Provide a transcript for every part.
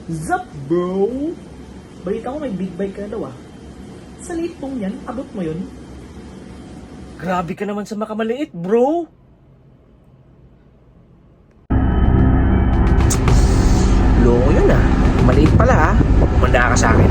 Zup, bro! Balita ko may big bike ka daw ah. Sa liit pong yan, abot mo yun? Grabe ka naman sa makamaliit, bro! Loko yun ah. Maliit pala ah. Kumanda ka sa akin.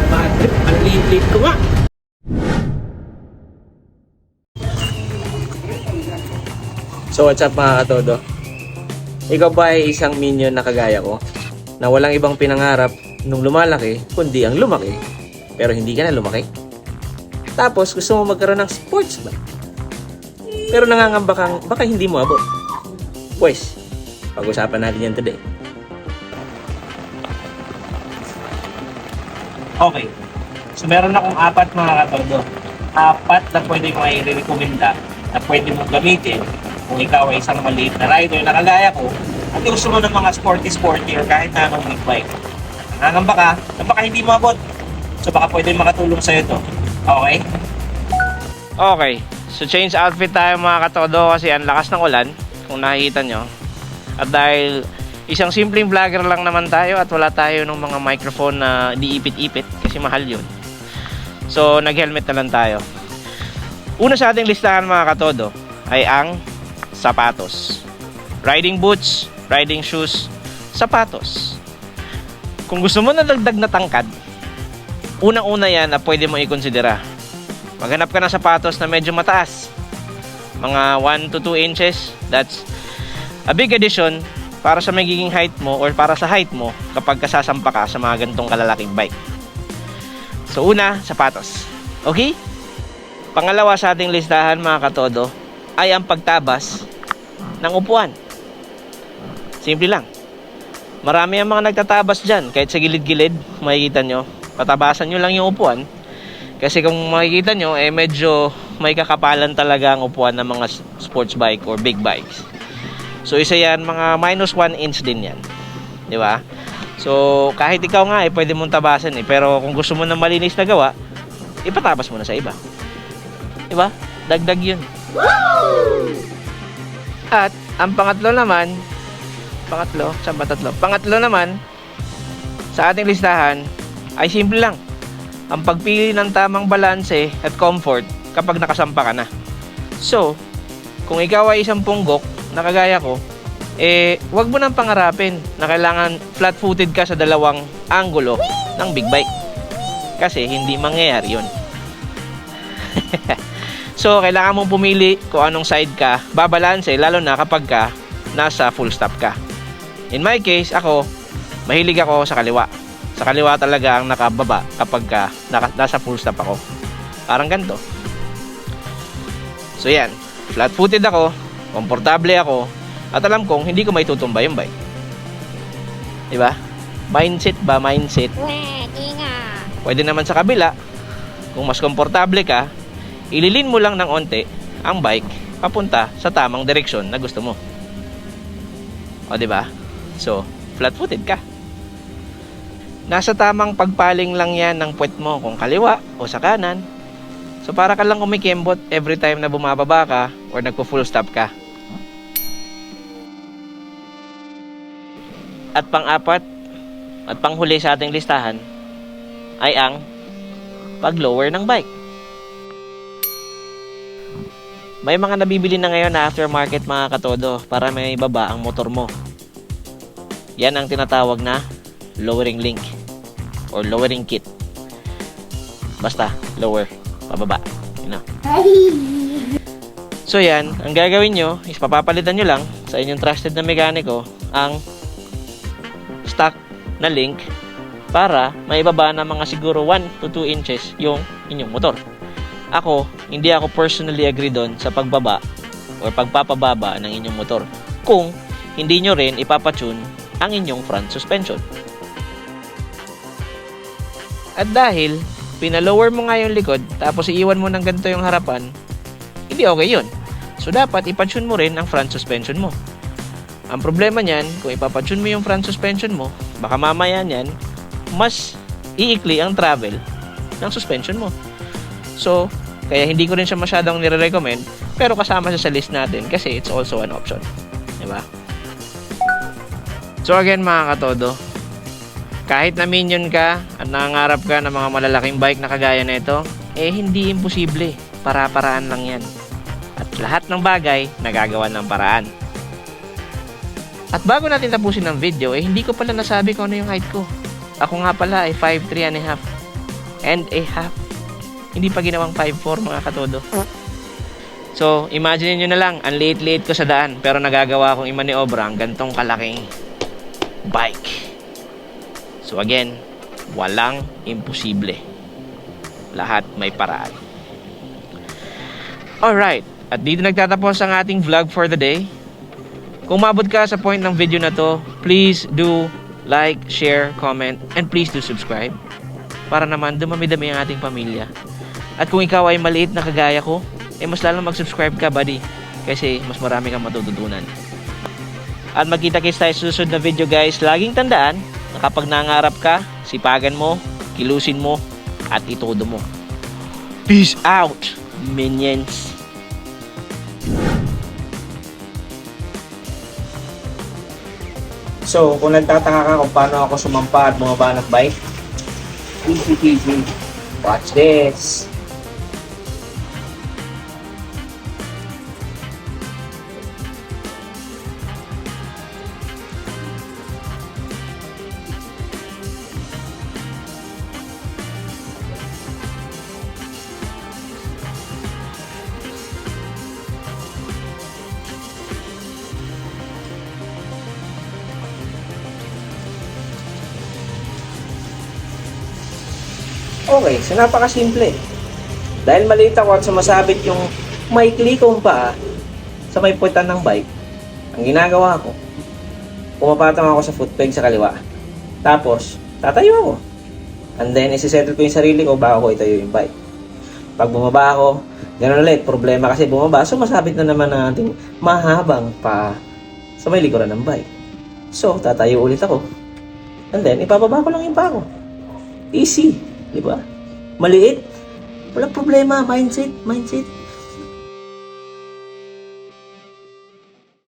Madre, ang liit-liit ko nga. So what's up mga katodo? Ikaw ba ay isang minion na kagaya ko? Na walang ibang pinangarap nung lumalaki, kundi ang lumaki. Pero hindi ka na lumaki? Tapos gusto mo magkaroon ng sports bike. Pero nangangamba kang baka hindi mo abot. Pues, pag-usapan natin yan today. Okay. So meron akong apat mga katodo. Apat na pwede ko ay i-recommenda na pwede mong gamitin kung ikaw ay isang maliit na rider na kagaya ko at gusto mo ng mga sporty or kahit na anong big bike. Nangangamba ka na baka hindi mo abot. So baka pwede makatulong sa'yo to. Okay? Okay, so change outfit tayo mga katodo kasi ang lakas ng ulan kung nakikita nyo. At dahil isang simpleng vlogger lang naman tayo at wala tayo ng mga microphone na diipit-ipit kasi mahal yun. So nag-helmet na lang tayo. Una sa ating listahan mga katodo ay ang sapatos. Riding boots, riding shoes, sapatos. Kung gusto mo na dagdag na tangkad, unang-una yan na pwede mo i-considera. Maghanap ka ng sapatos na medyo mataas. Mga 1 to 2 inches. That's a big addition para sa magiging height mo or para sa height mo kapag kasasampa ka sa mga ganitong kalalaking bike. So una, sapatos. Okay? Pangalawa sa ating listahan mga katodo ay ang pagtabas ng upuan. Simple lang. Marami ang mga nagtatabas dyan. Kahit sa gilid-gilid, makikita nyo. Patabasan nyo lang yung upuan. Kasi kung makikita nyo, medyo may kakapalan talaga ang upuan ng mga sports bike or big bikes. So isa yan, mga minus 1 inch din yan. Di ba? So kahit ikaw nga pwede mong tabasan pero kung gusto mo ng malinis na gawa, ipatabas mo na sa iba. Di ba? Dagdag yun. At ang pangatlo naman, pangatlo naman sa ating listahan ay simple lang. Ang pagpili ng tamang balanse at comfort kapag nakasampa ka na. So, kung ikaw ay isang punggok na kagaya ko, wag mo nang pangarapin na kailangan flat-footed ka sa dalawang anggulo ng big bike. Kasi hindi mangyayari yun. So, kailangan mong pumili kung anong side ka babalanse, lalo na kapag ka nasa full stop ka. In my case, ako, mahilig ako sa kaliwa. Sa kaliwa talaga ang nakababa kapag ka nasa full stop ako. Parang ganito. So yan, flat-footed ako, komportable ako, at alam kong hindi ko maitutumba yung bike. Diba? Mindset ba? Mindset. Pwede naman sa kabila, kung mas komportable ka, ililin mo lang ng onte ang bike papunta sa tamang direksyon na gusto mo. O diba? So, flat-footed ka. Nasa tamang pagpaling lang yan ng puwet mo kung kaliwa o sa kanan. So para ka lang kumikembot every time na bumababa ka or nagpo-full stop ka. At pang-apat at panghuli sa ating listahan ay ang pag-lower ng bike. May mga nabibili na ngayon na aftermarket mga katodo para may baba ang motor mo. Yan ang tinatawag na lowering link or lowering kit. Basta, lower, pababa. Yun na. So yan, ang gagawin nyo is papapalitan nyo lang sa inyong trusted na mekaniko ang stock na link para maibaba na mga siguro 1 to 2 inches yung inyong motor. Hindi ako personally agree doon sa pagbaba or pagpapababa ng inyong motor kung hindi nyo rin ipapatune ang inyong front suspension. At dahil pinalower mo nga yung likod tapos iiwan mo ng ganito yung harapan, hindi okay yun. So dapat ipatune mo rin ang front suspension mo. Ang problema niyan, kung ipapatune mo yung front suspension mo, baka mamaya niyan mas iikli ang travel ng suspension mo. So, kaya hindi ko rin siya masyadong nire-recommend, pero kasama siya sa list natin kasi it's also an option. Diba? So again mga katodo, kahit na minion ka at nangangarap ka ng mga malalaking bike na kagaya nito, hindi imposible. Para-paraan lang yan. At lahat ng bagay, nagagawa ng paraan. At bago natin tapusin ang video, hindi ko pala nasabi kung ano yung height ko. Ako nga pala ay 5'3 and a half. Hindi pa ginawang 5'4 mga katodo. So, imagine nyo na lang, ang liit-liit ko sa daan, pero nagagawa akong imaniobra ang gantong kalaking bike. So again, walang imposible. Lahat may paraan. Alright, at dito nagtatapos ang ating vlog for the day. Kung mabot ka sa point ng video na to, please do like, share, comment, and please do subscribe para naman dumami-dami ang ating pamilya. At kung ikaw ay maliit na kagaya ko, mas lalong mag-subscribe ka, buddy, kasi mas marami kang matututunan. At magkita-kits tayo sa susunod na video, guys. Laging tandaan na kapag nangarap ka, sipagan mo, kilusin mo, at itodo mo. Peace out, minions! So, kung nagtataka ka kung paano ako sumampa at bumaba ng bike, easy. Watch this. Okay, so napakasimple. Dahil maliit ako at sumasabit yung maikli kong paa sa may puwitan ng bike, ang ginagawa ko, pumapatong ako sa foot peg sa kaliwa. Tapos, tatayo ako. And then, isisettle ko yung sarili ko bago ko itayo yung bike. Pag bumaba ako, ganoon ulit. Problema kasi bumaba, sumasabit na naman ang ating mahabang paa sa may likuran ng bike. So, tatayo ulit ako. And then, ipababa ko lang yung paa ko. Easy. Diba? Maliit. Walang problema. Mindset.